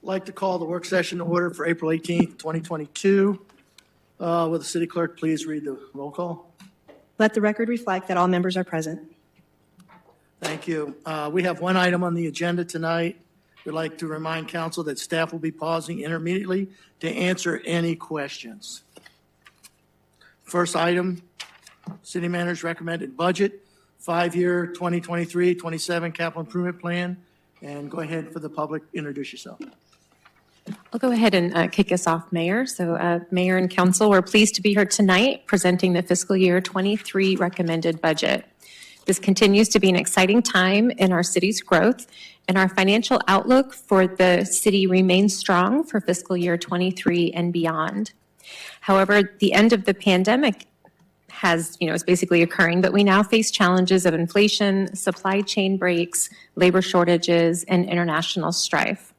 like to call the work session to order for April 18th, 2022. Will the city clerk please read the roll call? Let the record reflect that all members are present. Thank you. We have one item on the agenda tonight. We'd like to remind council that staff will be pausing intermittently to answer any questions. First item, city manager's recommended budget, 5-year 2023-27 capital improvement plan. And go ahead for the public, introduce yourself. I'll go ahead and kick us off, Mayor. So, Mayor and Council, we're pleased to be here tonight presenting the fiscal year 23 recommended budget. This continues to be an exciting time in our city's growth, and our financial outlook for the city remains strong for fiscal year 23 and beyond. However, the end of the pandemic is basically occurring, but we now face challenges of inflation, supply chain breaks, labor shortages, and international strife.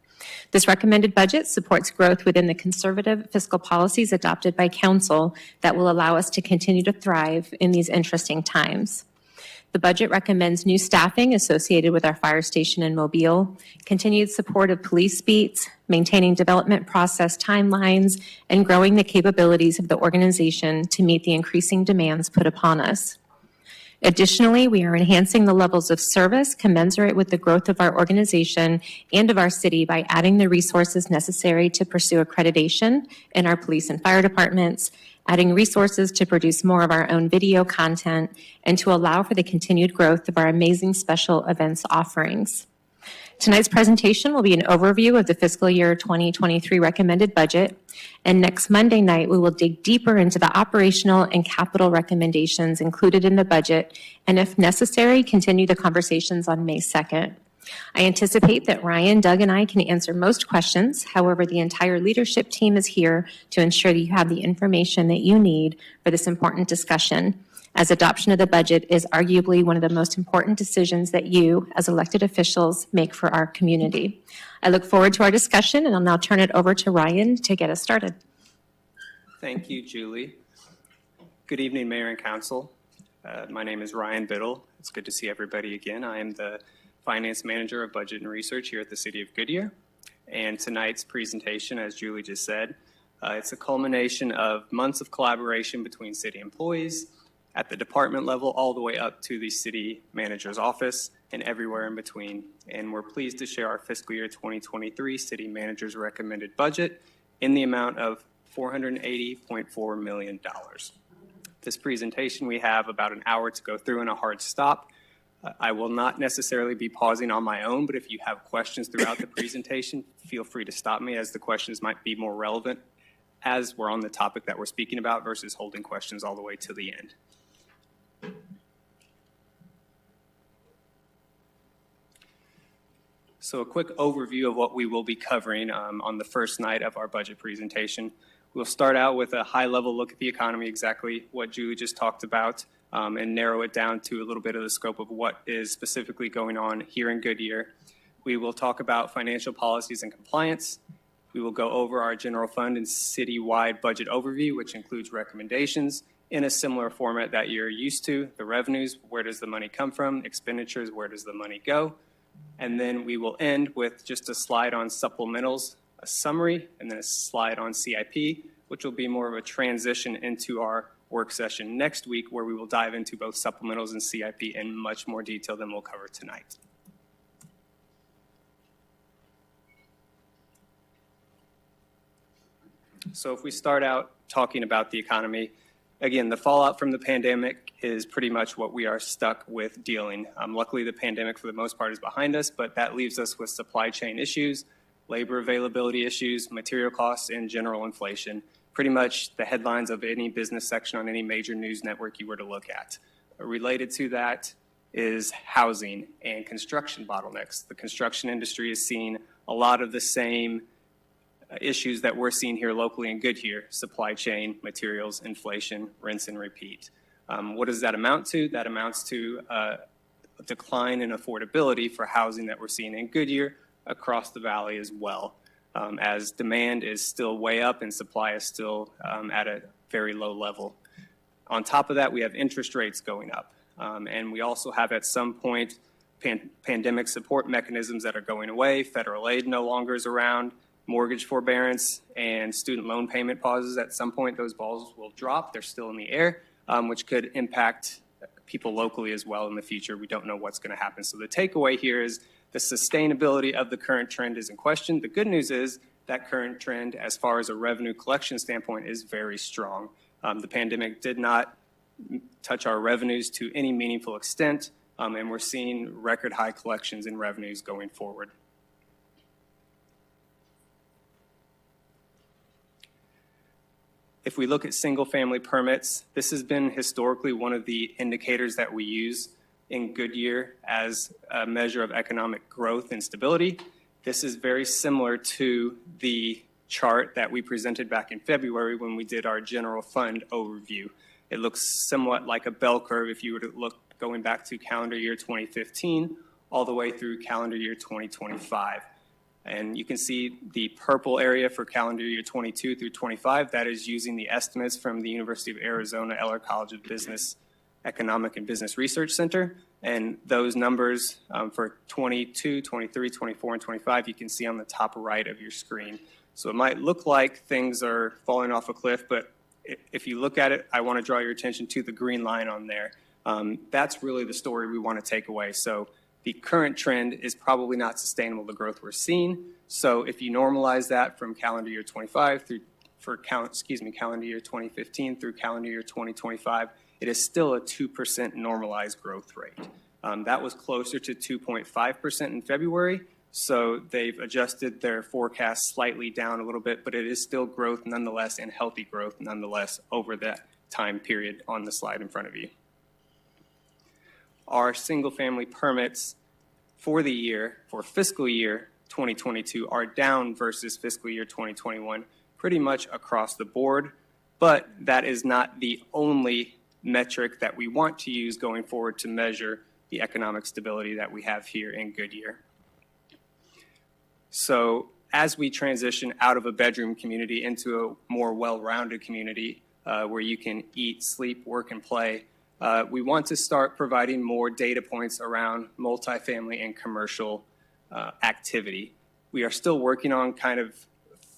This recommended budget supports growth within the conservative fiscal policies adopted by Council that will allow us to continue to thrive in these interesting times. The budget recommends new staffing associated with our fire station in Mobile, continued support of police beats, maintaining development process timelines, and growing the capabilities of the organization to meet the increasing demands put upon us. Additionally, we are enhancing the levels of service commensurate with the growth of our organization and of our city by adding the resources necessary to pursue accreditation in our police and fire departments, adding resources to produce more of our own video content, and to allow for the continued growth of our amazing special events offerings. Tonight's presentation will be an overview of the fiscal year 2023 recommended budget, and next Monday night we will dig deeper into the operational and capital recommendations included in the budget, and if necessary, continue the conversations on May 2nd. I anticipate that Ryan, Doug, and I can answer most questions. However, the entire leadership team is here to ensure that you have the information that you need for this important discussion, as adoption of the budget is arguably one of the most important decisions that you, as elected officials, make for our community. I look forward to our discussion, and I'll now turn it over to Ryan to get us started. Thank you, Julie. Good evening, Mayor and Council. My name is Ryan Biddle. It's good to see everybody again. I am the Finance Manager of Budget and Research here at the City of Goodyear. And tonight's presentation, as Julie just said, it's a culmination of months of collaboration between city employees, at the department level all the way up to the city manager's office and everywhere in between. And we're pleased to share our fiscal year 2023 city manager's recommended budget in the amount of $480.4 million. This presentation, we have about an hour to go through and a hard stop. I will not necessarily be pausing on my own, but if you have questions throughout the presentation, feel free to stop me, as the questions might be more relevant as we're on the topic that we're speaking about versus holding questions all the way to the end. So a quick overview of what we will be covering on the first night of our budget presentation. We'll start out with a high-level look at the economy, exactly what Julie just talked about, and narrow it down to a little bit of the scope of what is specifically going on here in Goodyear. We will talk about financial policies and compliance. We will go over our general fund and citywide budget overview, which includes recommendations in a similar format that you're used to. The revenues, where does the money come from? Expenditures, where does the money go? And then we will end with just a slide on supplementals, a summary, and then a slide on CIP, which will be more of a transition into our work session next week, where we will dive into both supplementals and CIP in much more detail than we'll cover tonight. So if we start out talking about the economy, again, the fallout from the pandemic is pretty much what we are stuck with dealing. Luckily, the pandemic for the most part is behind us, but that leaves us with supply chain issues, labor availability issues, material costs, and general inflation. Pretty much the headlines of any business section on any major news network you were to look at. Related to that is housing and construction bottlenecks. The construction industry is seeing a lot of the same issues that we're seeing here locally in Goodyear: supply chain, materials, inflation, rinse and repeat. What does that amount to? That amounts to a decline in affordability for housing that we're seeing in Goodyear across the valley as well, as demand is still way up and supply is still at a very low level. On top of that, we have interest rates going up, and we also have at some point pandemic support mechanisms that are going away. Federal aid no longer is around. mortgage forbearance and student loan payment pauses. At some point, those balls will drop. They're still in the air, which could impact people locally as well in the future. We don't know what's going to happen. So the takeaway here is the sustainability of the current trend is in question. The good news is that current trend, as far as a revenue collection standpoint, is very strong. The pandemic did not touch our revenues to any meaningful extent, and we're seeing record high collections in revenues going forward. If we look at single-family permits, this has been historically one of the indicators that we use in good year as a measure of economic growth and stability. This is very similar to the chart that we presented back in February when we did our general fund overview. It looks somewhat like a bell curve if you were to look going back to calendar year 2015 all the way through calendar year 2025. And you can see the purple area for calendar year 22 through 25. That is using the estimates from the University of Arizona Eller College of Business Economic and Business Research Center. And those numbers for 22, 23, 24, and 25, you can see on the top right of your screen. So it might look like things are falling off a cliff, but if you look at it, I want to draw your attention to the green line on there. That's really the story we want to take away. So the current trend is probably not sustainable, the growth we're seeing. So if you normalize that from calendar year 25 through, calendar year 2015 through calendar year 2025, it is still a 2% normalized growth rate. That was closer to 2.5% in February. So they've adjusted their forecast slightly down a little bit, but it is still growth nonetheless and healthy growth nonetheless over that time period on the slide in front of you. Our single-family permits for the year, for fiscal year 2022, are down versus fiscal year 2021, pretty much across the board, but that is not the only metric that we want to use going forward to measure the economic stability that we have here in Goodyear. So as we transition out of a bedroom community into a more well-rounded community where you can eat, sleep, work, and play, we want to start providing more data points around multifamily and commercial activity. We are still working on kind of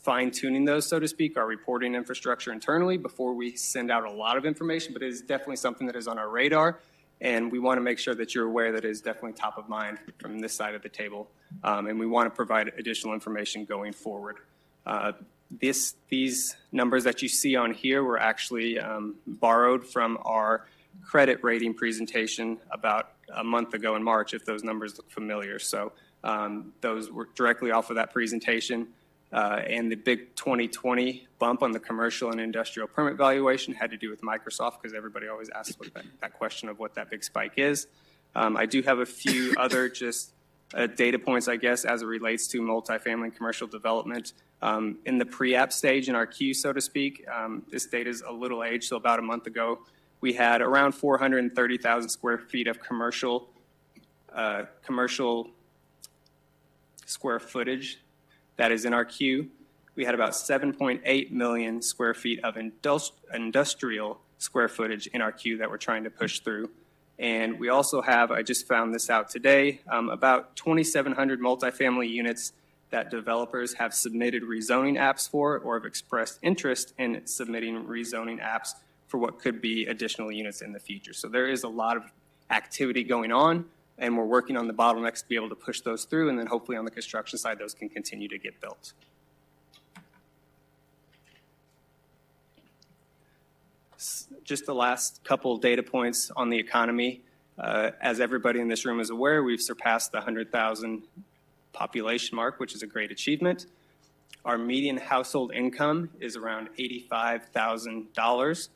fine-tuning those, so to speak, our reporting infrastructure internally before we send out a lot of information, but it is definitely something that is on our radar, and we want to make sure that you're aware that it is definitely top of mind from this side of the table, and we want to provide additional information going forward. These numbers that you see on here were actually borrowed from our credit rating presentation about a month ago in March, if those numbers look familiar. So those were directly off of that presentation. And the big 2020 bump on the commercial and industrial permit valuation had to do with Microsoft, because everybody always asks what that question of what that big spike is. I do have a few other just data points, I guess, as it relates to multifamily and commercial development. In the pre-app stage in our queue, so to speak, this data is a little aged, so about a month ago, we had around 430,000 square feet of commercial square footage that is in our queue. We had about 7.8 million square feet of industrial square footage in our queue that we're trying to push through. And we also have, I just found this out today, about 2,700 multifamily units that developers have submitted rezoning apps for or have expressed interest in submitting rezoning apps for what could be additional units in the future. So there is a lot of activity going on, and we're working on the bottlenecks to be able to push those through, and then hopefully on the construction side, those can continue to get built. Just the last couple data points on the economy. As everybody in this room is aware, we've surpassed the 100,000 population mark, which is a great achievement. Our median household income is around $85,000.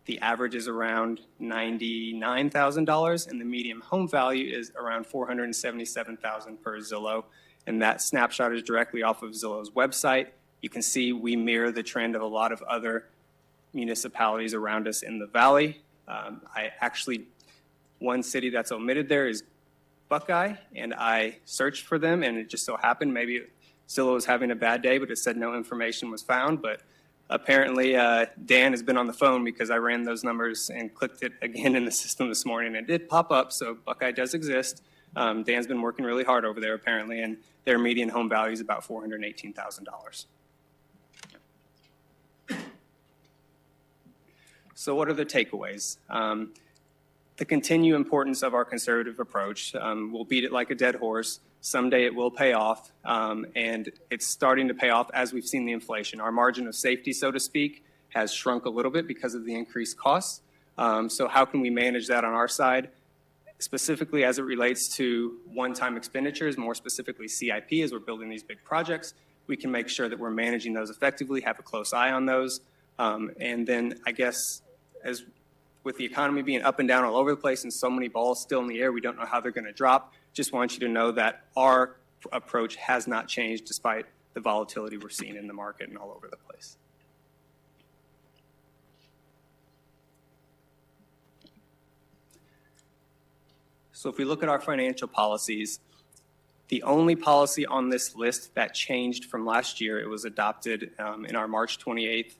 The average is around $99,000, and the median home value is around $477,000 per Zillow. And that snapshot is directly off of Zillow's website. You can see we mirror the trend of a lot of other municipalities around us in the valley. One city that's omitted there is Buckeye, and I searched for them, and it just so happened maybe Zillow was having a bad day, but it said no information was found. But apparently, Dan has been on the phone because I ran those numbers and clicked it again in the system this morning. It did pop up, so Buckeye does exist. Dan's been working really hard over there apparently, and their median home value is about $418,000. So what are the takeaways? The continued importance of our conservative approach. We'll beat it like a dead horse. Someday it will pay off, and it's starting to pay off as we've seen the inflation. Our margin of safety, so to speak, has shrunk a little bit because of the increased costs. So how can we manage that on our side? Specifically as it relates to one-time expenditures, more specifically CIP, as we're building these big projects, we can make sure that we're managing those effectively, have a close eye on those. And then I guess as with the economy being up and down all over the place and so many balls still in the air, we don't know how they're going to drop. Just want you to know that our approach has not changed despite the volatility we're seeing in the market and all over the place. So if we look at our financial policies, the only policy on this list that changed from last year, it was adopted in our March 28th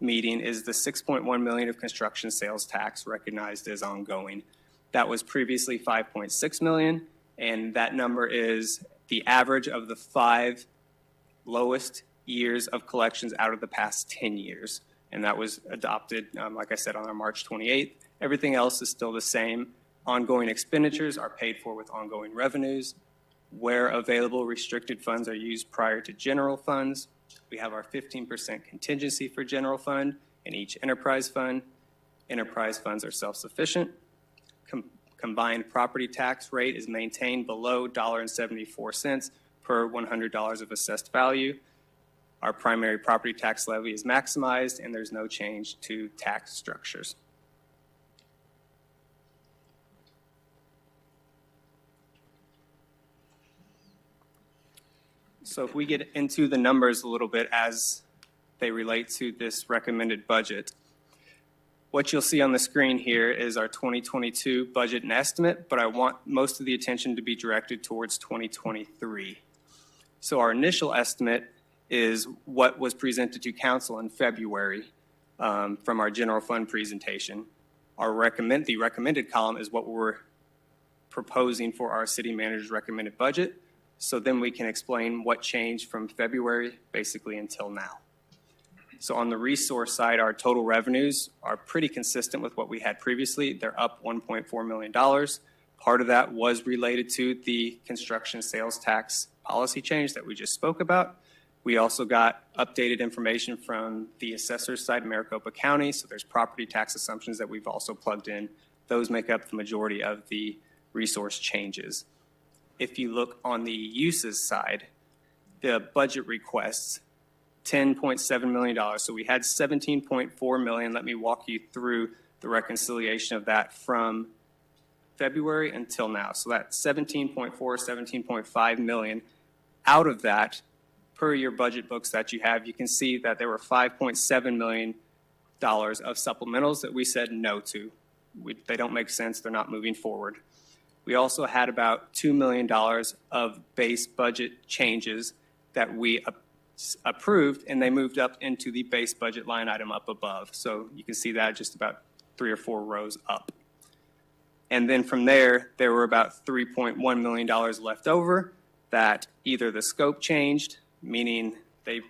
meeting, is the $6.1 million of construction sales tax recognized as ongoing. That was previously $5.6 million, and that number is the average of the 5 lowest years of collections out of the past 10 years. And that was adopted, like I said, on our March 28th. Everything else is still the same. Ongoing expenditures are paid for with ongoing revenues. Where available, restricted funds are used prior to general funds. We have our 15% contingency for general fund and each enterprise fund. Enterprise funds are self-sufficient. Combined property tax rate is maintained below $1.74 per $100 of assessed value. Our primary property tax levy is maximized, and there's no change to tax structures. So if we get into the numbers a little bit as they relate to this recommended budget, what you'll see on the screen here is our 2022 budget and estimate, but I want most of the attention to be directed towards 2023. So our initial estimate is what was presented to council in February from our general fund presentation. The recommended column is what we're proposing for our city manager's recommended budget. So then we can explain what changed from February basically until now. So on the resource side, our total revenues are pretty consistent with what we had previously. They're up $1.4 million. Part of that was related to the construction sales tax policy change that we just spoke about. We also got updated information from the assessor's side, Maricopa County. So there's property tax assumptions that we've also plugged in. Those make up the majority of the resource changes. If you look on the uses side, the budget requests, $10.7 million. So we had $17.4 million. Let me walk you through the reconciliation of that from February until now. So that's 17.5 million. Out of that, per your budget books that you have, you can see that there were $5.7 million of supplementals that we said no to. They don't make sense. They're not moving forward. We also had about $2 million of base budget changes that we approved, and they moved up into the base budget line item up above. So you can see that just about 3 or 4 rows up. And then from there were about $3.1 million left over that either the scope changed, meaning they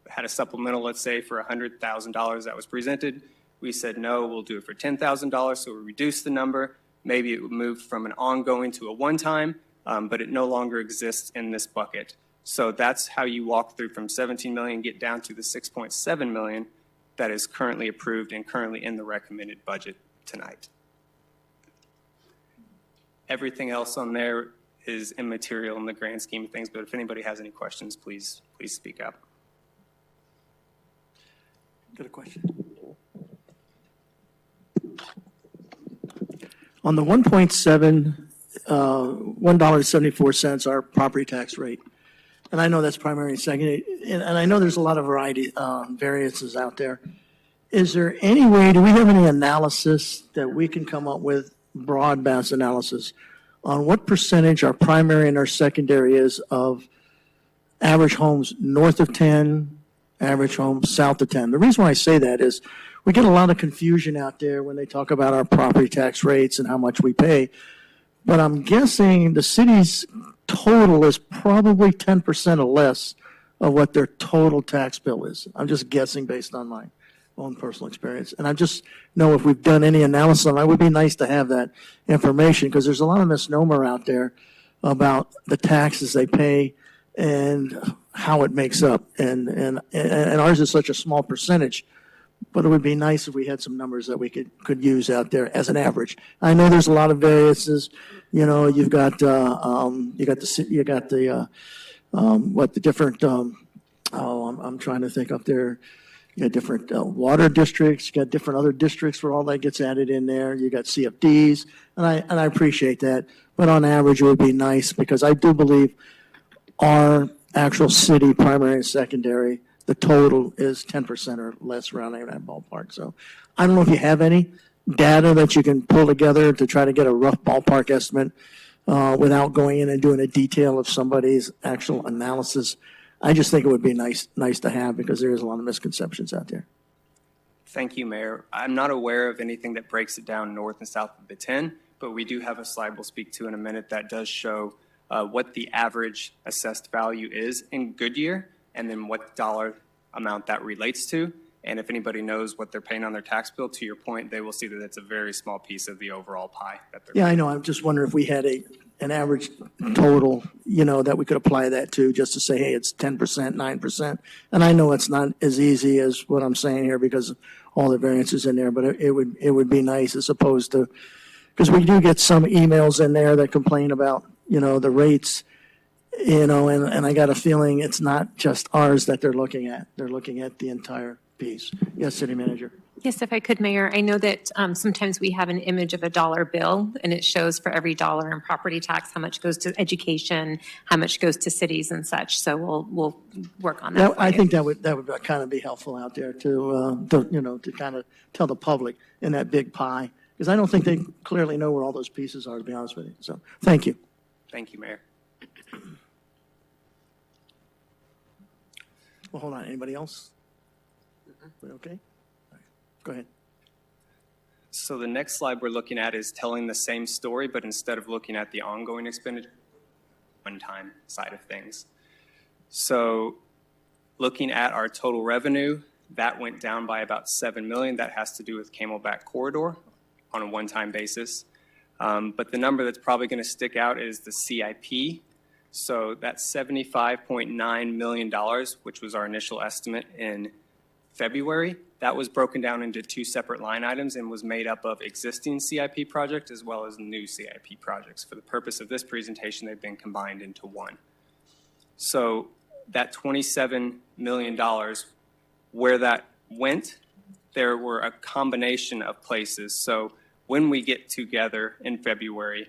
had a supplemental, let's say, for $100,000 that was presented. We said, no, we'll do it for $10,000, so we reduced the number. Maybe it moved from an ongoing to a one-time, but it no longer exists in this bucket. So that's how you walk through from 17 million, get down to the 6.7 million that is currently approved and currently in the recommended budget tonight. Everything else on there is immaterial in the grand scheme of things, but if anybody has any questions, please speak up. Got a question? On the $1.74, our property tax rate, and I know that's primary and secondary, and I know there's a lot of variances out there. Is there any way, do we have any analysis that we can come up with, broad-based analysis, on what percentage our primary and our secondary is of average homes north of 10, average homes south of 10? The reason why I say that is we get a lot of confusion out there when they talk about our property tax rates and how much we pay. but I'm guessing the city's total is probably 10% or less of what their total tax bill is. I'm just guessing based on my own personal experience. And I just know if we've done any analysis on it, it would be nice to have that information because there's a lot of misnomer out there about the taxes they pay and how it makes up. And ours is such a small percentage, but it would be nice if we had some numbers that we could use out there as an average. I know there's a lot of variances. You know, you've got I'm trying to think up there. You got different water districts. You got different other districts where all that gets added in there. You got CFDs, and I appreciate that. But on average, it would be nice because I do believe our actual city, primary and secondary, the total is 10% or less around in that ballpark. So I don't know if you have any data that you can pull together to try to get a rough ballpark estimate without going in and doing a detail of somebody's actual analysis. I just think it would be nice to have because there is a lot of misconceptions out there. Thank you, Mayor. I'm not aware of anything that breaks it down north and south of the 10, but we do have a slide we'll speak to in a minute that does show what the average assessed value is in Goodyear and then what dollar amount that relates to. And if anybody knows what they're paying on their tax bill, to your point, they will see that it's a very small piece of the overall pie that they're paying. I know. I'm just wondering if we had an average total, that we could apply that to just to say, hey, it's 10%, 9%. And I know it's not as easy as what I'm saying here because of all the variances in there, but it would be nice as opposed to, because we do get some emails in there that complain about, the rates, and I got a feeling it's not just ours that they're looking at. They're looking at the entire piece. Yes, City Manager. Yes, if I could, Mayor, I know that sometimes we have an image of a dollar bill, and it shows for every dollar in property tax how much goes to education, how much goes to cities and such. So we'll work on that. I think that would kind of be helpful out there to kind of tell the public in that big pie, because I don't think they clearly know where all those pieces are, to be honest with you. So thank you. Thank you, Mayor. Well, hold on. Anybody else? Okay. Go ahead. So the next slide we're looking at is telling the same story, but instead of looking at the ongoing expenditure, one-time side of things. So looking at our total revenue, that went down by about $7 million. That has to do with Camelback Corridor on a one-time basis. But the number that's probably going to stick out is the CIP. So that's $75.9 million, which was our initial estimate in February. That was broken down into two separate line items and was made up of existing CIP projects as well as new CIP projects. For the purpose of this presentation, they've been combined into one. So that $27 million, where that went, there were a combination of places. So when we get together in February,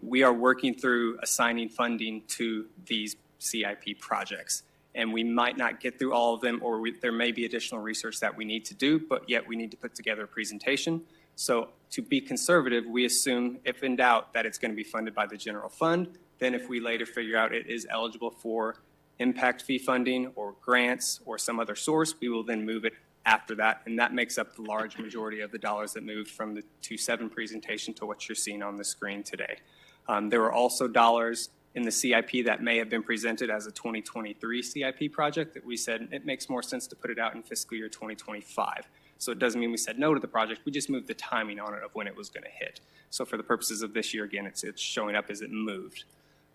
we are working through assigning funding to these CIP projects. And we might not get through all of them, or there may be additional research that we need to do, but yet we need to put together a presentation. So to be conservative, we assume, if in doubt, that it's going to be funded by the general fund. Then if we later figure out it is eligible for impact fee funding or grants or some other source, we will then move it after that. And that makes up the large majority of the dollars that moved from the 2.7 presentation to what you're seeing on the screen today. There were also dollars in the CIP that may have been presented as a 2023 CIP project that we said it makes more sense to put it out in fiscal year 2025. So it doesn't mean we said no to the project, we just moved the timing on it of when it was going to hit. So for the purposes of this year, again, it's showing up as it moved.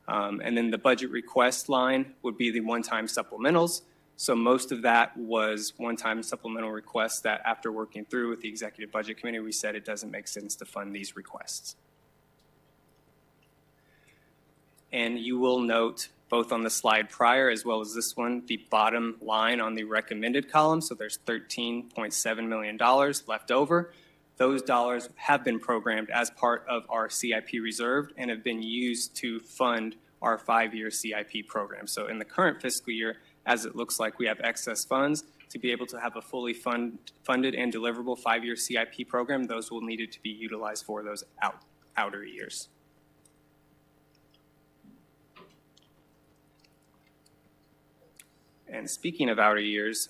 And then the budget request line would be the one-time supplementals. So most of that was one-time supplemental requests that after working through with the Executive Budget Committee, we said it doesn't make sense to fund these requests. And you will note both on the slide prior as well as this one, the bottom line on the recommended column. So there's $13.7 million left over. Those dollars have been programmed as part of our CIP reserve and have been used to fund our 5-year CIP program. So in the current fiscal year, as it looks like we have excess funds to be able to have a fully funded and deliverable 5-year CIP program, those will need to be utilized for those outer years. And speaking of outer years,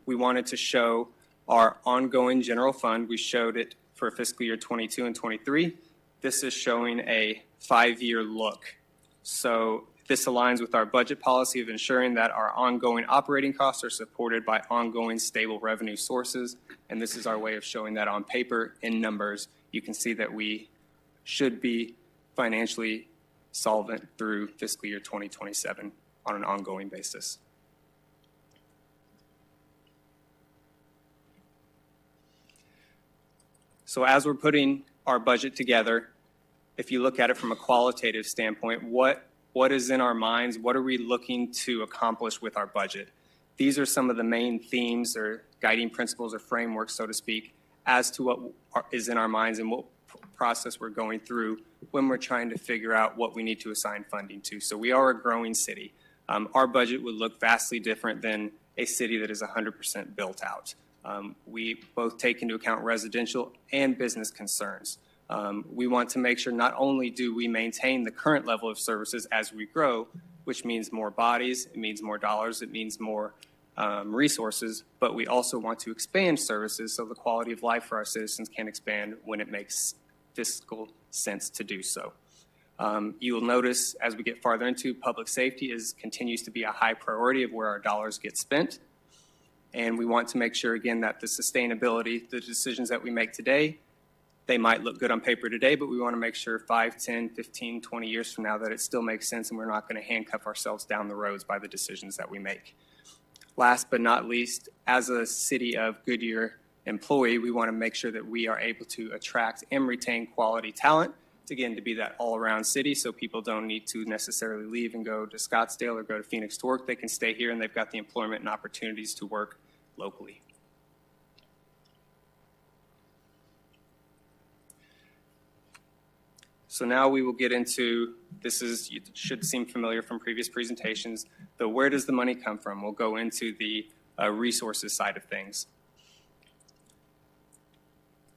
we wanted to show our ongoing general fund. We showed it for fiscal year 22 and 23. this is showing a 5-year look. So this aligns with our budget policy of ensuring that our ongoing operating costs are supported by ongoing stable revenue sources. And this is our way of showing that on paper in numbers. You can see that we should be financially solvent through fiscal year 2027 on an ongoing basis. So as we're putting our budget together, if you look at it from a qualitative standpoint, what is in our minds? What are we looking to accomplish with our budget? These are some of the main themes or guiding principles or frameworks, so to speak, as to what is in our minds and what process we're going through when we're trying to figure out what we need to assign funding to. So we are a growing city. Our budget would look vastly different than a city that is 100% built out. We both take into account residential and business concerns. We want to make sure not only do we maintain the current level of services as we grow, which means more bodies, it means more dollars, it means more resources, but we also want to expand services so the quality of life for our citizens can expand when it makes fiscal sense to do so. You will notice as we get farther into public safety continues to be a high priority of where our dollars get spent. And we want to make sure, again, that the sustainability, the decisions that we make today, they might look good on paper today, but we want to make sure 5, 10, 15, 20 years from now that it still makes sense and we're not going to handcuff ourselves down the roads by the decisions that we make. Last but not least, as a City of Goodyear employee, we want to make sure that we are able to attract and retain quality talent, again, to be that all-around city so people don't need to necessarily leave and go to Scottsdale or go to Phoenix to work. They can stay here and they've got the employment and opportunities to work locally. So now we will get into, it should seem familiar from previous presentations, the where does the money come from? We'll go into the resources side of things.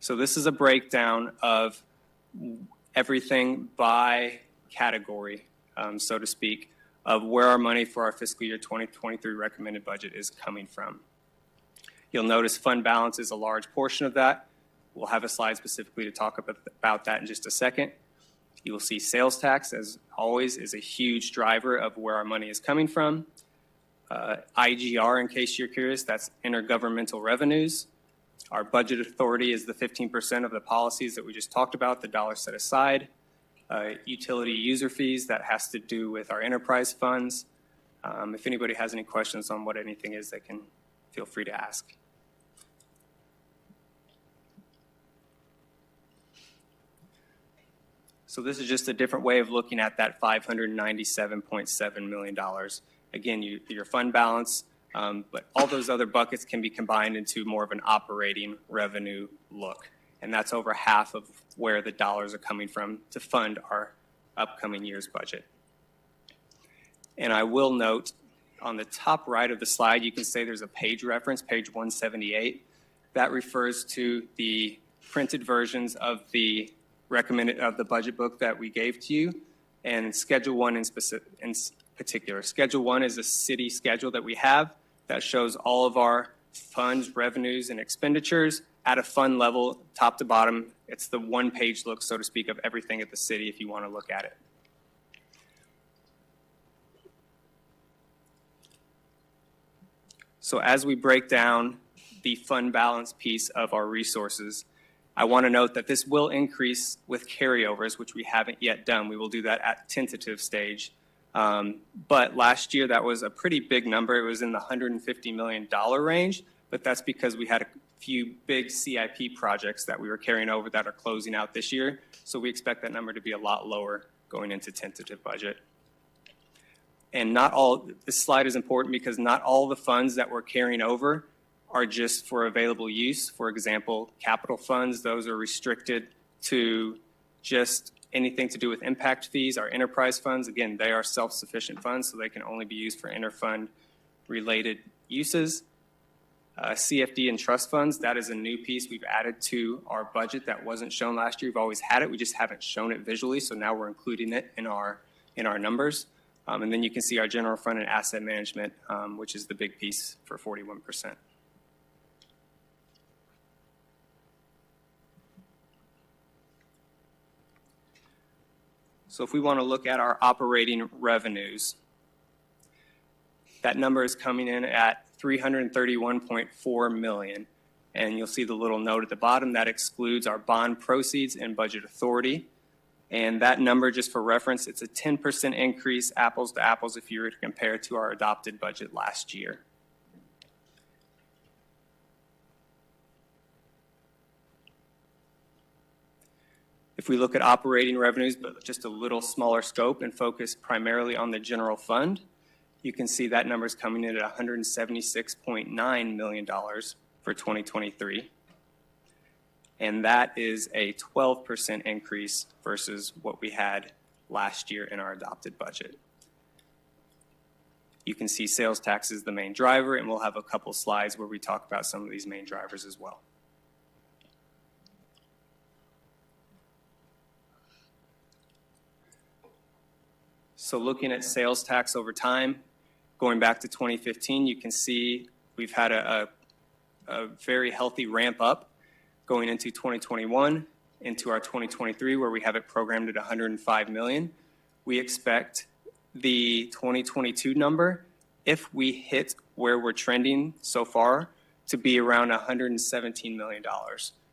So this is a breakdown of everything by category, so to speak, of where our money for our fiscal year 2023 recommended budget is coming from. You'll notice fund balance is a large portion of that. We'll have a slide specifically to talk about that in just a second. You will see sales tax, as always, is a huge driver of where our money is coming from. IGR, in case you're curious, that's intergovernmental revenues. Our budget authority is the 15% of the policies that we just talked about, the dollars set aside. Utility user fees, that has to do with our enterprise funds. If anybody has any questions on what anything is, they can feel free to ask. So this is just a different way of looking at that $597.7 million. Again, your fund balance, but all those other buckets can be combined into more of an operating revenue look. And that's over half of where the dollars are coming from to fund our upcoming year's budget. And I will note on the top right of the slide, you can say there's a page reference, page 178. That refers to the printed versions of the budget book that we gave to you, and Schedule 1 in particular. Schedule 1 is a city schedule that we have that shows all of our funds, revenues, and expenditures at a fund level, top to bottom. It's the one-page look, so to speak, of everything at the city if you want to look at it. So as we break down the fund balance piece of our resources, I want to note that this will increase with carryovers, which we haven't yet done. We will do that at tentative stage. But last year, that was a pretty big number. It was in the $150 million range, but that's because we had a few big CIP projects that we were carrying over that are closing out this year. So we expect that number to be a lot lower going into tentative budget. And this slide is important because not all the funds that we're carrying over are just for available use. For example, capital funds, those are restricted to just anything to do with impact fees. Our enterprise funds, again, they are self-sufficient funds, so they can only be used for inter-fund related uses. Cfd and Trust Funds, that is a new piece we've added to our budget that wasn't shown last year. We've always had it, we just haven't shown it visually, so now we're including it in our numbers. And then you can see our general fund and asset management, which is the big piece for 41%. So if we want to look at our operating revenues, that number is coming in at $331.4 million. And you'll see the little note at the bottom that excludes our bond proceeds and budget authority. And that number, just for reference, it's a 10% increase, apples to apples, if you were to compare it to our adopted budget last year. If we look at operating revenues, but just a little smaller scope and focus primarily on the general fund, you can see that number is coming in at $176.9 million for 2023. And that is a 12% increase versus what we had last year in our adopted budget. You can see sales tax is the main driver, and we'll have a couple slides where we talk about some of these main drivers as well. So looking at sales tax over time, going back to 2015, you can see we've had a very healthy ramp up going into 2021, into our 2023, where we have it programmed at $105 million. We expect the 2022 number, if we hit where we're trending so far, to be around $117 million.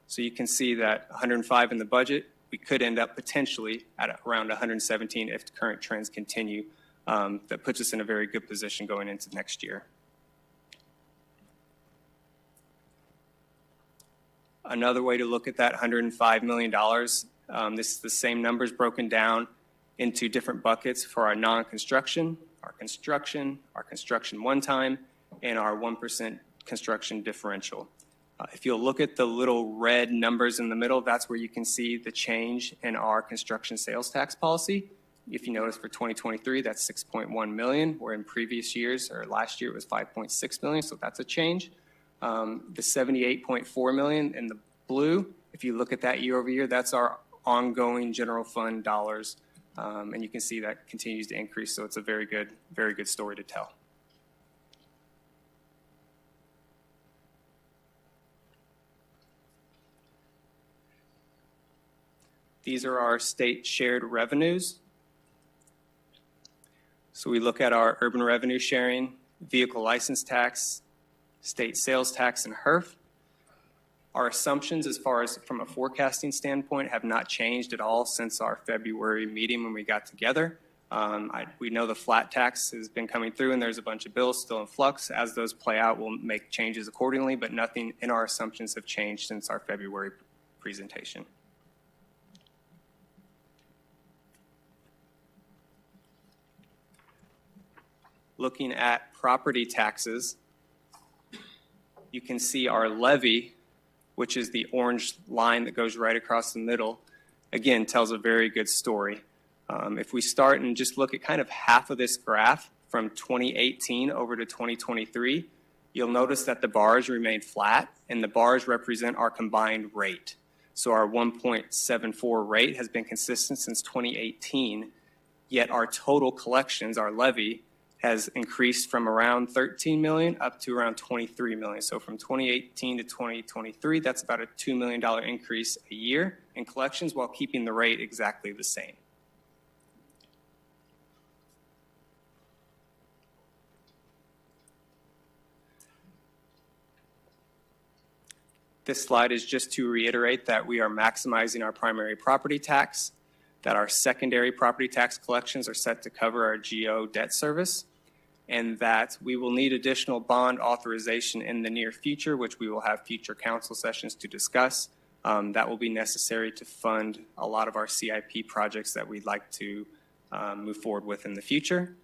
So you can see that 105 in the budget, we could end up potentially at around 117 if the current trends continue. That puts us in a very good position going into next year. Another way to look at that $105 million, this is the same numbers broken down into different buckets for our non-construction, our construction one-time, and our 1% construction differential. If you'll look at the little red numbers in the middle, that's where you can see the change in our construction sales tax policy. If you notice for 2023, that's $6.1 million, where in previous years, or last year, it was $5.6 million, so that's a change. The $78.4 million in the blue, if you look at that year over year, that's our ongoing general fund dollars. And you can see that continues to increase, so it's a very good story to tell. These are our state shared revenues. So we look at our urban revenue sharing, vehicle license tax, state sales tax, and HERF. Our assumptions as far as from a forecasting standpoint have not changed at all since our February meeting when we got together. We know the flat tax has been coming through and there's a bunch of bills still in flux. As those play out, we'll make changes accordingly, but nothing in our assumptions have changed since our February presentation. Looking at property taxes, you can see our levy, which is the orange line that goes right across the middle, again, tells a very good story. If we start and just look at kind of half of this graph from 2018 over to 2023, you'll notice that the bars remain flat, and the bars represent our combined rate. So our 1.74 rate has been consistent since 2018, yet our total collections, our levy, has increased from around 13 million up to around 23 million. So from 2018 to 2023, that's about a $2 million increase a year in collections while keeping the rate exactly the same. This slide is just to reiterate that we are maximizing our primary property tax, that our secondary property tax collections are set to cover our GO debt service, and that we will need additional bond authorization in the near future, which we will have future council sessions to discuss. That will be necessary to fund a lot of our CIP projects that we'd like to move forward with in the future.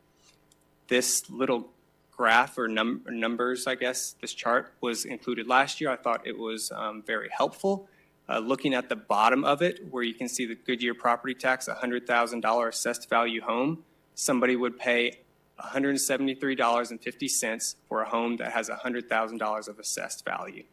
This little graph or numbers, I guess, this chart was included last year. I thought it was very helpful. Looking at the bottom of it, where you can see the Goodyear property tax, $100,000 assessed value home, somebody would pay $173.50 for a home that has $100,000 of assessed value.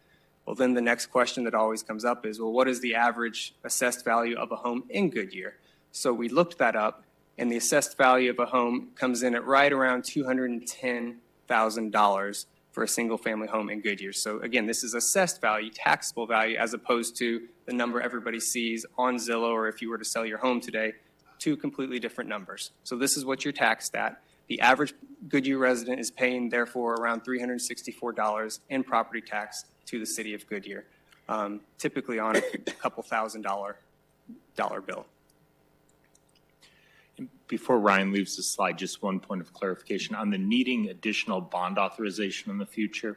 Well, then the next question that always comes up is, well, what is the average assessed value of a home in Goodyear? So we looked that up, and the assessed value of a home comes in at right around $210,000 for a single-family home in Goodyear. So again, this is assessed value, taxable value, as opposed to the number everybody sees on Zillow, or if you were to sell your home today, two completely different numbers. So this is what you're taxed at. The average Goodyear resident is paying, therefore, around $364 in property tax to the city of Goodyear, typically on a couple $1,000 bill. Before Ryan leaves the slide, just one point of clarification. On the needing additional bond authorization in the future,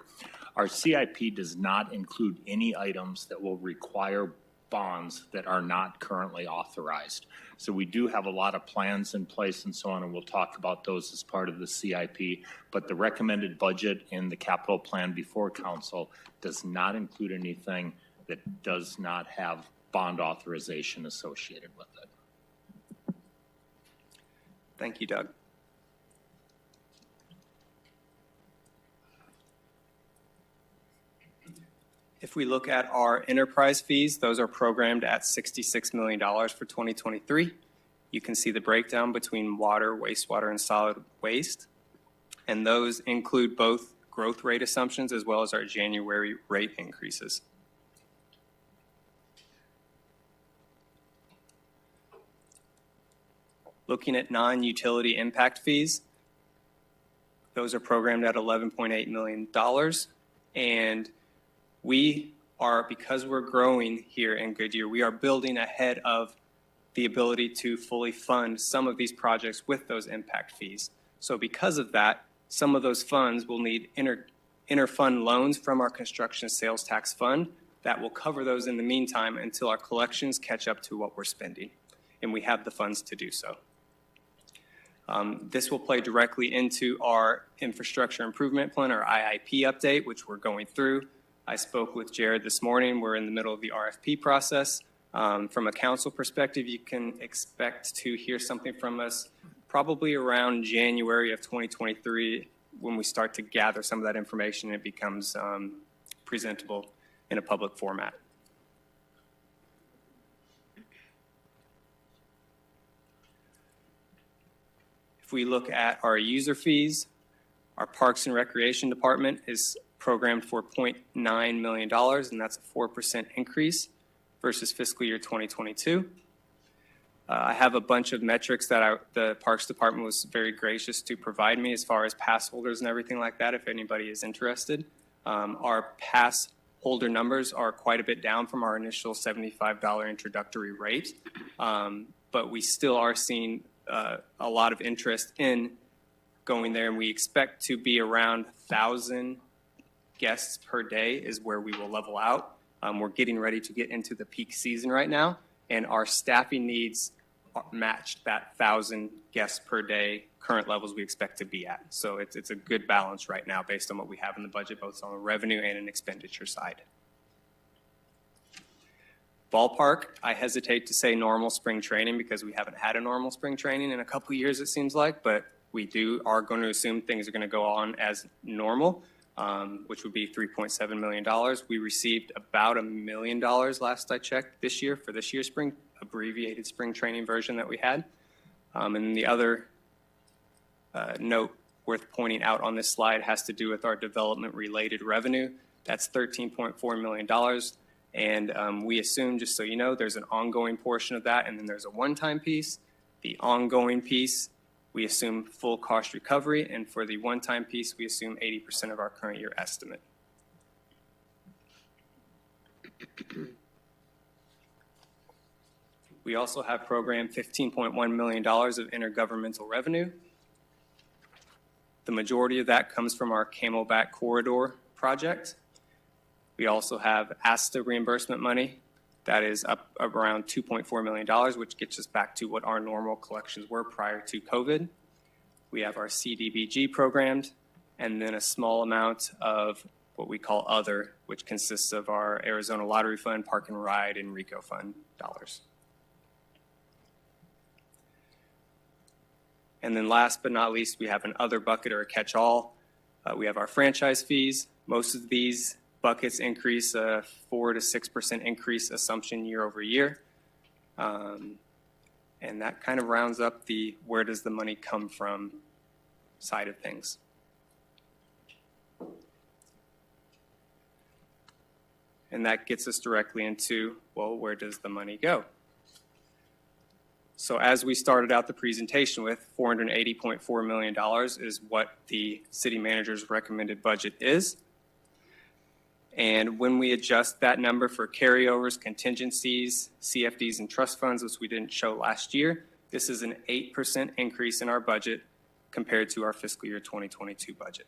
our CIP does not include any items that will require bonds that are not currently authorized. So we do have a lot of plans in place and so on, and we'll talk about those as part of the CIP. But the recommended budget in the capital plan before council does not include anything that does not have bond authorization associated with it. Thank you, Doug. If we look at our enterprise fees, those are programmed at $66 million for 2023. You can see the breakdown between water, wastewater, and solid waste. And those include both growth rate assumptions as well as our January rate increases. Looking at non-utility impact fees, those are programmed at $11.8 million. And we are, because we're growing here in Goodyear, we are building ahead of the ability to fully fund some of these projects with those impact fees. So because of that, some of those funds will need inter-fund loans from our construction sales tax fund that will cover those in the meantime until our collections catch up to what we're spending. And we have the funds to do so. This will play directly into our infrastructure improvement plan, our IIP update, which we're going through. I spoke with Jared this morning. We're in the middle of the RFP process. From a council perspective, you can expect to hear something from us probably around January of 2023 when we start to gather some of that information and it becomes presentable in a public format. If we look at our user fees, our Parks and Recreation Department is programmed for $0.9 million, and that's a 4% increase versus fiscal year 2022. I have a bunch of metrics that the Parks Department was very gracious to provide me as far as pass holders and everything like that, if anybody is interested. Our pass holder numbers are quite a bit down from our initial $75 introductory rate, but we still are seeing a lot of interest in going there, and we expect to be around 1,000 guests per day is where we will level out. We're getting ready to get into the peak season right now, and our staffing needs matched that 1,000 guests per day current levels we expect to be at. So it's a good balance right now based on what we have in the budget, both on the revenue and an expenditure side. Ballpark, I hesitate to say normal spring training because we haven't had a normal spring training in a couple of years, it seems like, but we are going to assume things are going to go on as normal, which would be $3.7 million. We received about $1 million last I checked this year for this year's spring, abbreviated spring training version that we had. And the other note worth pointing out on this slide has to do with our development-related revenue. That's $13.4 million. And we assume, just so you know, there's an ongoing portion of that, and then there's a one-time piece. The ongoing piece, we assume full cost recovery, and for the one-time piece, we assume 80% of our current year estimate. We also have programmed $15.1 million of intergovernmental revenue. The majority of that comes from our Camelback Corridor project. We also have ASTA reimbursement money that is up around $2.4 million, which gets us back to what our normal collections were prior to COVID. We have our CDBG programmed, and then a small amount of what we call other, which consists of our Arizona Lottery Fund, Park and Ride, and RICO Fund dollars. And then last but not least, we have an other bucket or a catch-all. We have our franchise fees. Most of these buckets increase a 4 to 6% increase assumption year over year. And that kind of rounds up the where does the money come from side of things. And that gets us directly into, well, where does the money go? So as we started out the presentation with, $480.4 million is what the city manager's recommended budget is. And when we adjust that number for carryovers, contingencies, CFDs, and trust funds, which we didn't show last year, this is an 8% increase in our budget compared to our fiscal year 2022 budget.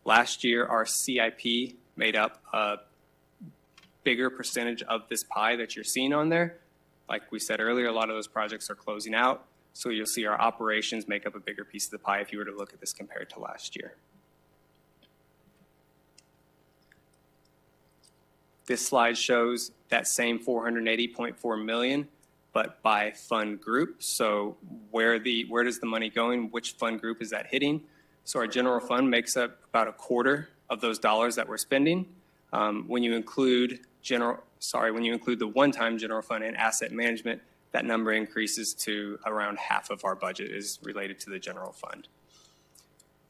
Last year, our CIP made up a bigger percentage of this pie that you're seeing on there. Like we said earlier, a lot of those projects are closing out, so you'll see our operations make up a bigger piece of the pie if you were to look at this compared to last year. This slide shows that same $480.4 million, but by fund group. So where does the money going? Which fund group is that hitting? So our general fund makes up about a quarter of those dollars that we're spending. When you include the one-time general fund and asset management, that number increases to around half of our budget is related to the general fund.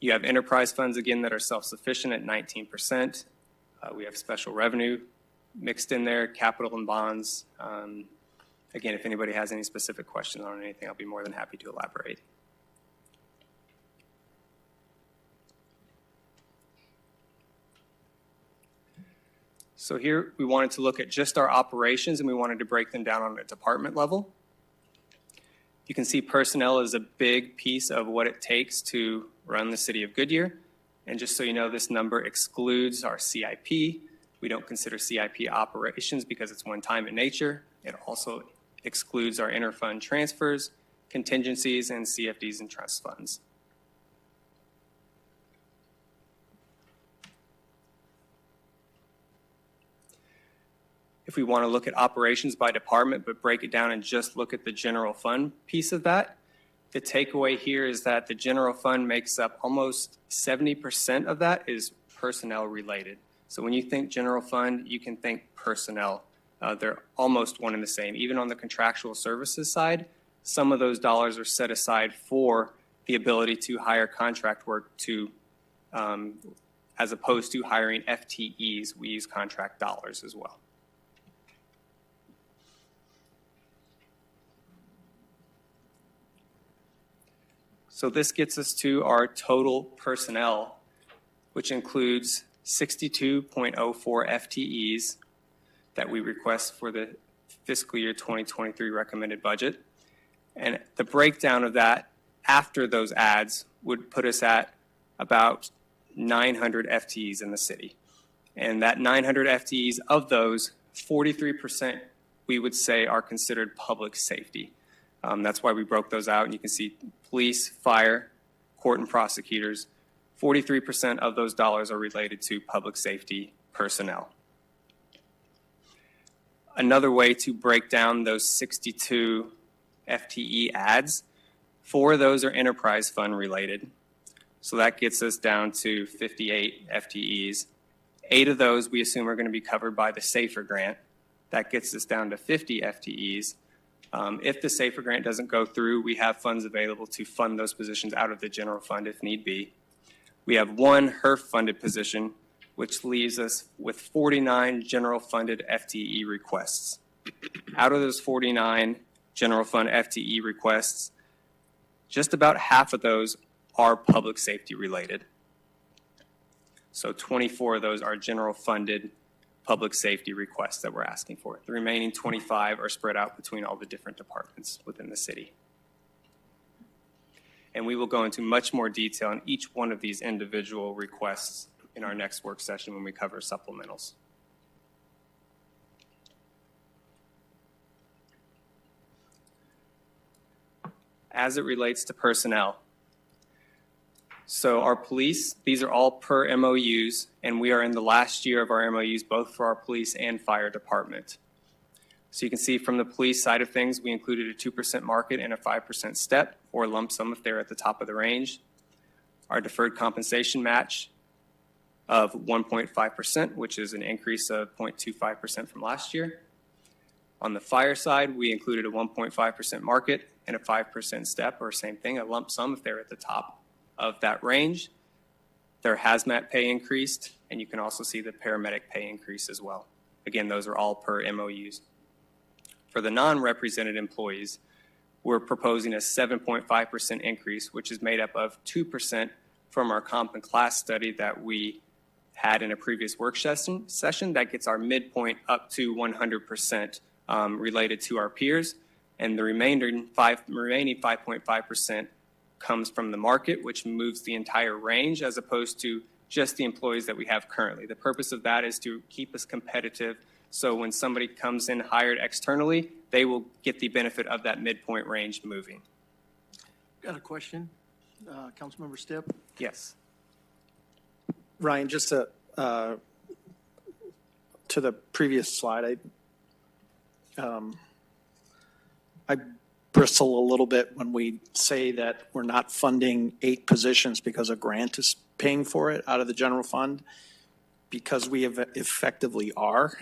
You have enterprise funds, again, that are self-sufficient at 19%. We have special revenue mixed in there, capital and bonds. Again, if anybody has any specific questions on anything, I'll be more than happy to elaborate. So here we wanted to look at just our operations, and we wanted to break them down on a department level. You can see personnel is a big piece of what it takes to run the city of Goodyear. And just so you know, this number excludes our CIP. We don't consider CIP operations because it's one-time in nature. It also excludes our interfund transfers, contingencies, and CFDs and trust funds. If we want to look at operations by department but break it down and just look at the general fund piece of that, the takeaway here is that the general fund makes up almost 70% of that is personnel related. So when you think general fund, you can think personnel. They're almost one and the same. Even on the contractual services side, some of those dollars are set aside for the ability to hire contract work to, as opposed to hiring FTEs, we use contract dollars as well. So this gets us to our total personnel, which includes 62.04 FTEs that we request for the fiscal year 2023 recommended budget. And the breakdown of that after those adds would put us at about 900 FTEs in the city. And that 900 FTEs, of those, 43% we would say are considered public safety. That's why we broke those out. And you can see police, fire, court, and prosecutors. 43% of those dollars are related to public safety personnel. Another way to break down those 62 FTE adds, 4 of those are enterprise fund related. So that gets us down to 58 FTEs. 8 of those we assume are going to be covered by the SAFER grant. That gets us down to 50 FTEs. If the SAFER grant doesn't go through, we have funds available to fund those positions out of the general fund if need be. We have 1 HERF-funded position, which leaves us with 49 general funded FTE requests. Out of those 49 general fund FTE requests, just about half of those are public safety related. So 24 of those are general funded public safety requests that we're asking for. The remaining 25 are spread out between all the different departments within the city. And we will go into much more detail on each one of these individual requests in our next work session when we cover supplementals. As it relates to personnel, so our police, these are all per MOUs, and we are in the last year of our MOUs, both for our police and fire department. So you can see from the police side of things, we included a 2% market and a 5% step or lump sum if they're at the top of the range. Our deferred compensation match of 1.5%, which is an increase of 0.25% from last year. On the fire side, we included a 1.5% market and a 5% step, or same thing, a lump sum if they're at the top of that range. Their hazmat pay increased, and you can also see the paramedic pay increase as well. Again, those are all per MOUs. For the non-represented employees, we're proposing a 7.5% increase, which is made up of 2% from our comp and class study that we had in a previous work session. That gets our midpoint up to 100% related to our peers. And the remaining 5.5% comes from the market, which moves the entire range as opposed to just the employees that we have currently. The purpose of that is to keep us competitive. So when somebody comes in hired externally, they will get the benefit of that midpoint range moving. Got a question? Councilmember Stipp? Yes. Ryan, just to the previous slide, I bristle a little bit when we say that we're not funding 8 positions because a grant is paying for it out of the general fund, because we effectively are.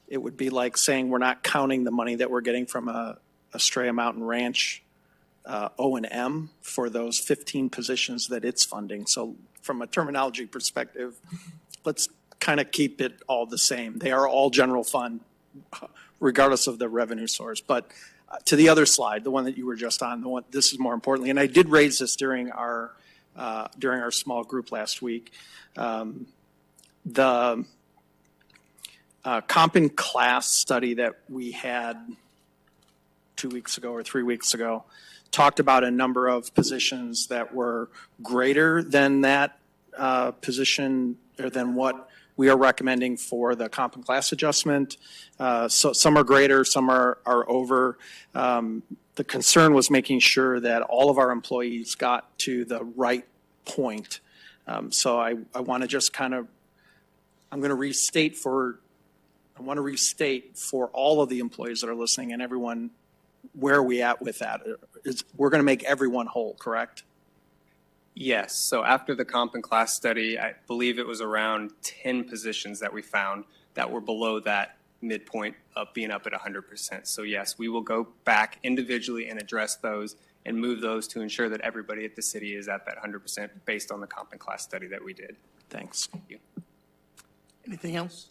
It would be like saying we're not counting the money that we're getting from Estrella Mountain Ranch O&M for those 15 positions that it's funding. So from a terminology perspective, let's kind of keep it all the same. They are all general fund, regardless of the revenue source. But to the other slide, the one that you were just on, this is more importantly, and I did raise this during our small group last week. The comp and class study that we had 2 weeks ago or 3 weeks ago talked about a number of positions that were greater than that position, or than what we are recommending for the comp and class adjustment. So some are greater, some are over. The concern was making sure that all of our employees got to the right point. So I want to just kind of, I want to restate for all of the employees that are listening and everyone, where are we at with that? We're going to make everyone whole, correct? Yes. So after the comp and class study, I believe it was around 10 positions that we found that were below that midpoint of being up at 100%. So yes, we will go back individually and address those and move those to ensure that everybody at the city is at that 100% based on the comp and class study that we did. Thanks. Thank you. Anything else?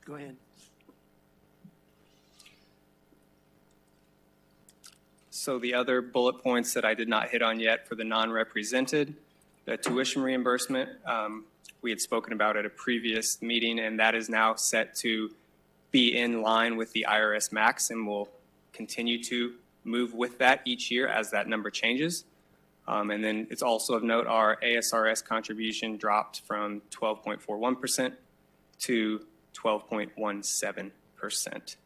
Go ahead. So the other bullet points that I did not hit on yet for the non-represented, the tuition reimbursement, we had spoken about at a previous meeting, and that is now set to be in line with the IRS max, and will continue to move with that each year as that number changes. And then it's also of note, our ASRS contribution dropped from 12.41% to 12.17%.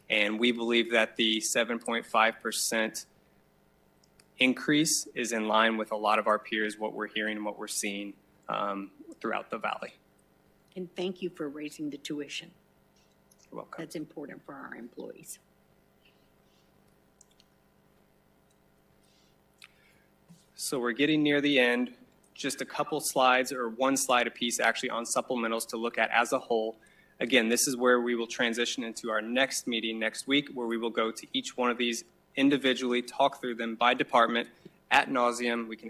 And we believe that the 7.5% increase is in line with a lot of our peers, what we're hearing and what we're seeing throughout the valley. And thank you for raising the tuition. You're welcome. That's important for our employees. So we're getting near the end. Just a couple slides, or one slide apiece actually, on supplementals to look at as a whole. Again, this is where we will transition into our next meeting next week, where we will go to each one of these individually, talk through them by department ad nauseum. We can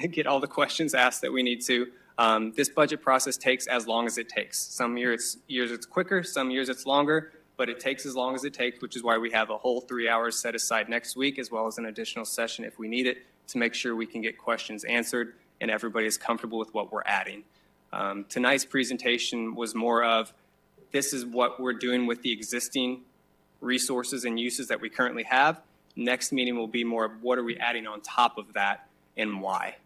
get all the questions asked that we need to. This budget process takes as long as it takes. Some years it's quicker, some years it's longer, but it takes as long as it takes, which is why we have a whole 3 hours set aside next week, as well as an additional session if we need it, to make sure we can get questions answered and everybody is comfortable with what we're adding. Tonight's presentation was more of, this is what we're doing with the existing resources and uses that we currently have. Next meeting will be more of, what are we adding on top of that and why?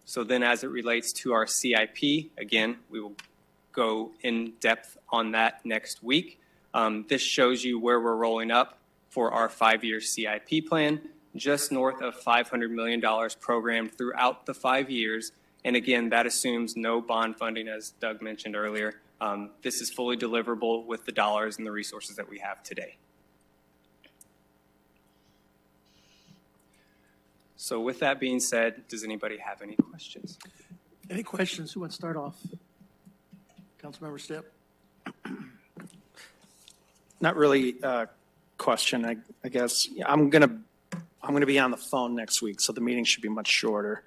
So then as it relates to our CIP, again, we will go in depth on that next week. This shows you where we're rolling up for our 5-year CIP plan, just north of $500 million programmed throughout the 5 years. And again, that assumes no bond funding, as Doug mentioned earlier. This is fully deliverable with the dollars and the resources that we have today. So with that being said, does anybody have any questions? Any questions? Who wants to start off? Councilmember Stipp? Not really a question, I guess. I'm gonna be on the phone next week, so the meeting should be much shorter.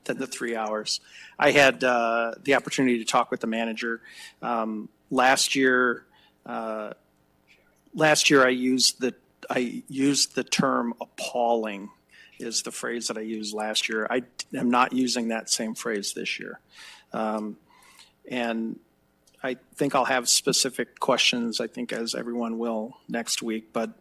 than the 3 hours. I had the opportunity to talk with the manager. Last year I used the term appalling is the phrase that I used last year. I am not using that same phrase this year. And I think I'll have specific questions, I think, as everyone will next week. But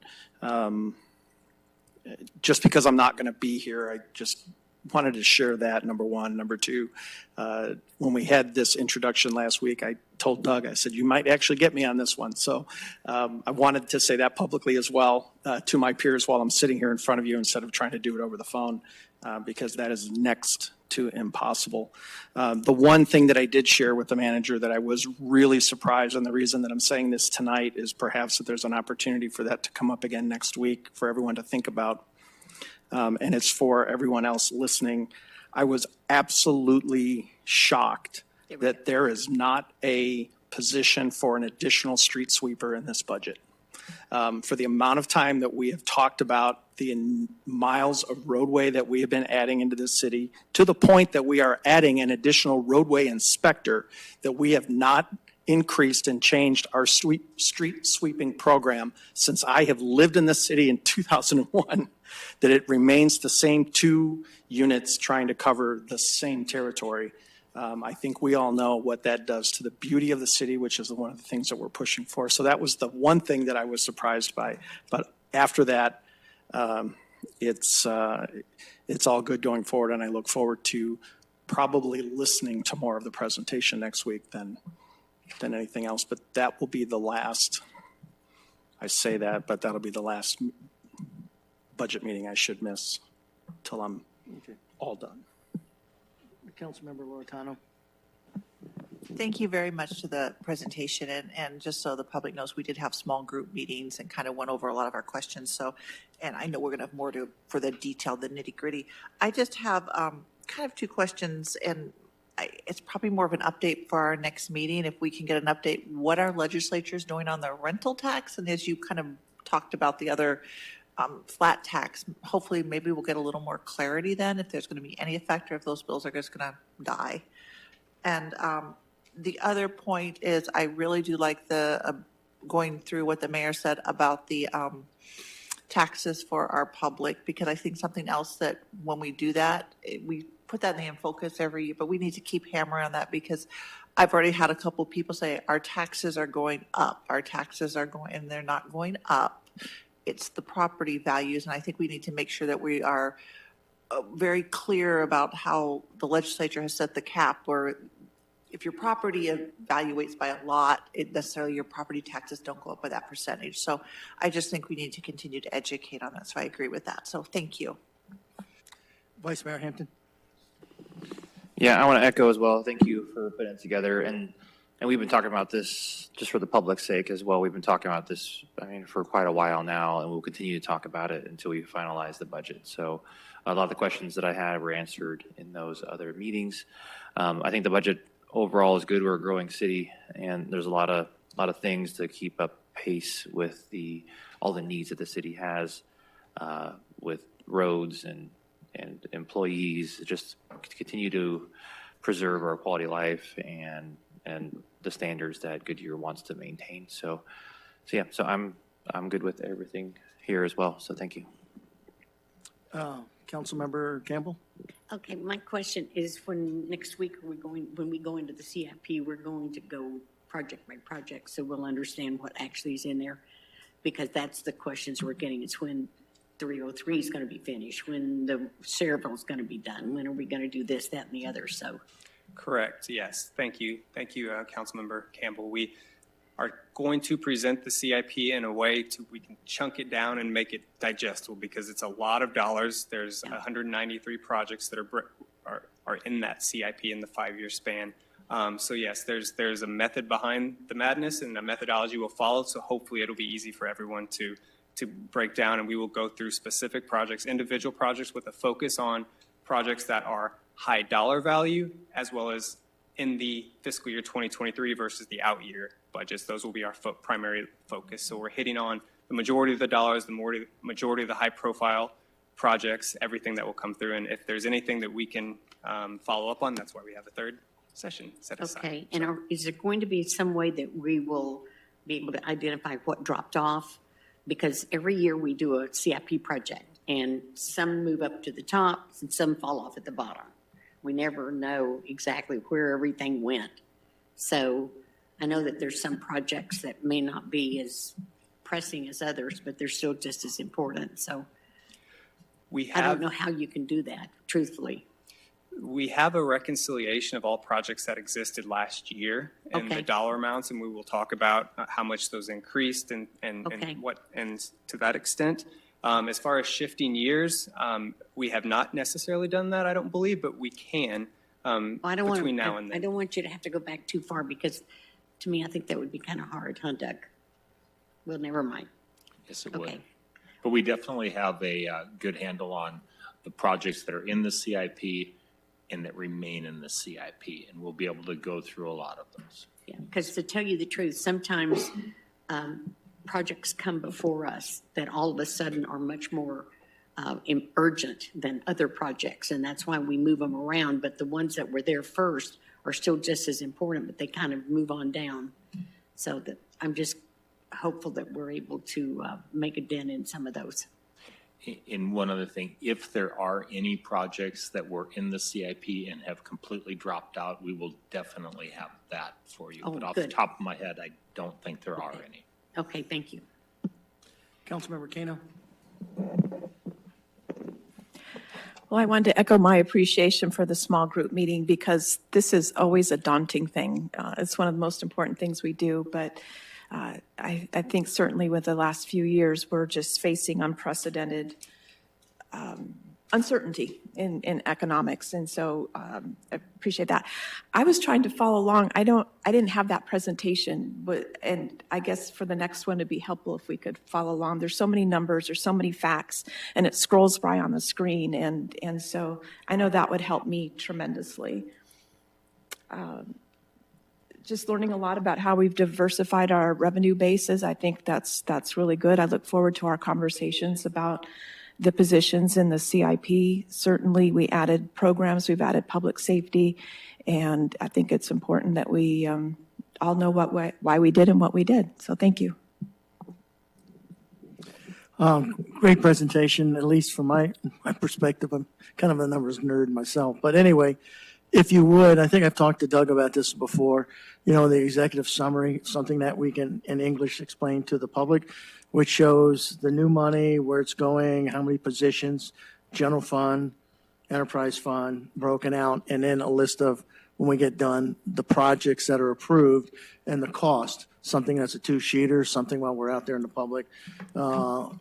just because I'm not going to be here, I just wanted to share that, number one. Number two, when we had this introduction last week, I told Doug, I said, you might actually get me on this one. So I wanted to say that publicly as well to my peers while I'm sitting here in front of you instead of trying to do it over the phone, because that is next to impossible. The one thing that I did share with the manager that I was really surprised, and the reason that I'm saying this tonight is perhaps that there's an opportunity for that to come up again next week for everyone to think about. And it's for everyone else listening. I was absolutely shocked that there is not a position for an additional street sweeper in this budget. For the amount of time that we have talked about the miles of roadway that we have been adding into this city, to the point that we are adding an additional roadway inspector, that we have not increased and changed our street sweeping program since I have lived in this city in 2001, that it remains the same 2 units trying to cover the same territory. I think we all know what that does to the beauty of the city, which is one of the things that we're pushing for. So that was the one thing that I was surprised by. But after that, it's all good going forward, and I look forward to probably listening to more of the presentation next week than anything else. But that will be the last, I say that, but that'll be the last budget meeting I should miss till I'm all done. Councilmember Loretano. Thank you very much to the presentation. And just so the public knows, we did have small group meetings and kind of went over a lot of our questions. So, and I know we're going to have more for the detail, the nitty gritty. I just have kind of 2 questions, and it's probably more of an update for our next meeting. If we can get an update, what our legislature is doing on the rental tax. And as you kind of talked about the other flat tax, hopefully maybe we'll get a little more clarity then if there's going to be any effect or if those bills are just going to die. And the other point is I really do like the going through what the mayor said about the taxes for our public, because I think something else that when we do that, we put that in focus every year, but we need to keep hammering on that, because I've already had a couple of people say our taxes are going up, our taxes are going, and they're not going up. It's the property values, and I think we need to make sure that we are very clear about how the legislature has set the cap, where if your property evaluates by a lot, it necessarily your property taxes don't go up by that percentage. So I just think we need to continue to educate on that. So I agree with that. So thank you. Vice Mayor Hampton. Yeah, I want to echo as well. Thank you for putting it together. And we've been talking about this just for the public's sake as well. We've been talking about this, I mean, for quite a while now, and we'll continue to talk about it until we finalize the budget. So a lot of the questions that I had were answered in those other meetings. I think the budget overall is good. We're a growing city, and there's a lot of things to keep up pace with all the needs that the city has with roads and employees, just continue to preserve our quality of life and the standards that Goodyear wants to maintain. So yeah, so I'm good with everything here as well. So thank you. Councilmember Campbell. Okay, my question is, when next week when we go into the CIP, we're going to go project by project, so we'll understand what actually is in there, because that's the questions we're getting. It's when 303 is going to be finished, when the Cerebral is going to be done, when are we going to do this, that, and the other. So Correct, yes. Thank you, Councilmember Campbell. We are going to present the CIP in a way we can chunk it down and make it digestible, because it's a lot of dollars. There's 193 projects that are in that CIP in the 5-year span. So yes, there's a method behind the madness, and a methodology will follow. So hopefully it'll be easy for everyone to break down, and we will go through specific projects, individual projects, with a focus on projects that are high dollar value, as well as in the fiscal year 2023 versus the out year budgets. Those will be our primary focus. So we're hitting on the majority of the dollars, the majority of the high profile projects, everything that will come through. And if there's anything that we can follow up on. That's why we have a third session set aside. Okay, and is there going to be some way that we will be able to identify what dropped off? Because every year we do a CIP project, and some move up to the top and some fall off at the bottom. We never know exactly where everything went. So I know that there's some projects that may not be as pressing as others, but they're still just as important. So I don't know how you can do that, truthfully. We have a reconciliation of all projects that existed last year and the Okay. dollar amounts, and we will talk about how much those increased and Okay. what, and to that extent. As far as shifting years, we have not necessarily done that, I don't believe, but we can between now and I then. don't want you to have to go back too far, because to me, I think that would be kind of hard, huh, Doug? Well, never mind. Yes, it would. Okay. But we definitely have a good handle on the projects that are in the CIP and that remain in the CIP, and we'll be able to go through a lot of those. Yeah, because to tell you the truth, sometimes projects come before us that all of a sudden are much more urgent than other projects, and that's why we move them around. But the ones that were there first are still just as important, but they kind of move on down. So that I'm just hopeful that we're able to make a dent in some of those. And one other thing, if there are any projects that were in the CIP and have completely dropped out, we will definitely have that for you. Oh, But off good. the top of my head, I don't think there are any. Okay, thank you. Councilmember Kano? Well, I wanted to echo my appreciation for the small group meeting, because this is always a daunting thing. It's one of the most important things we do, but I think certainly with the last few years, we're just facing unprecedented uncertainty in economics, and so I appreciate that. I was trying to follow along. I didn't have that presentation, but and I guess for the next one, it'd be helpful if we could follow along. There's so many numbers, there's so many facts, and it scrolls by on the screen, and so I know that would help me tremendously. Just learning a lot about how we've diversified our revenue bases. I think that's really good. I look forward to our conversations about the positions in the CIP. Certainly, we added programs, we've added public safety, and I think it's important that we all know why we did and what we did. So thank you. Great presentation, at least from my perspective. I'm kind of a numbers nerd myself. But anyway, if you would, I think I've talked to Doug about this before, the executive summary, something that we can in English explain to the public, which shows the new money, where it's going, how many positions, general fund, enterprise fund, broken out, and then a list of, when we get done, the projects that are approved and the cost. Something that's a two-sheeter, something while we're out there in the public,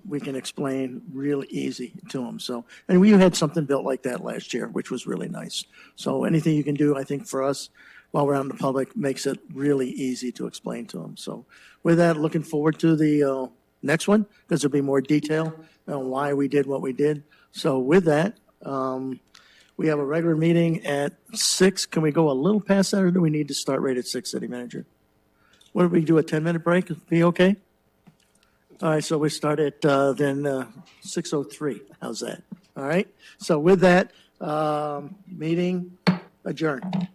we can explain real easy to them. So, and we had something built like that last year, which was really nice. So anything you can do, I think, for us while we're out in the public makes it really easy to explain to them. So with that, looking forward to the next one, because there'll be more detail on why we did what we did. So with that, we have a regular meeting at 6. Can we go a little past that, or do we need to start right at 6, City Manager? What did we do, a 10-minute break? Be okay? All right, so we start at then 6:03. How's that? All right, so with that, meeting adjourned.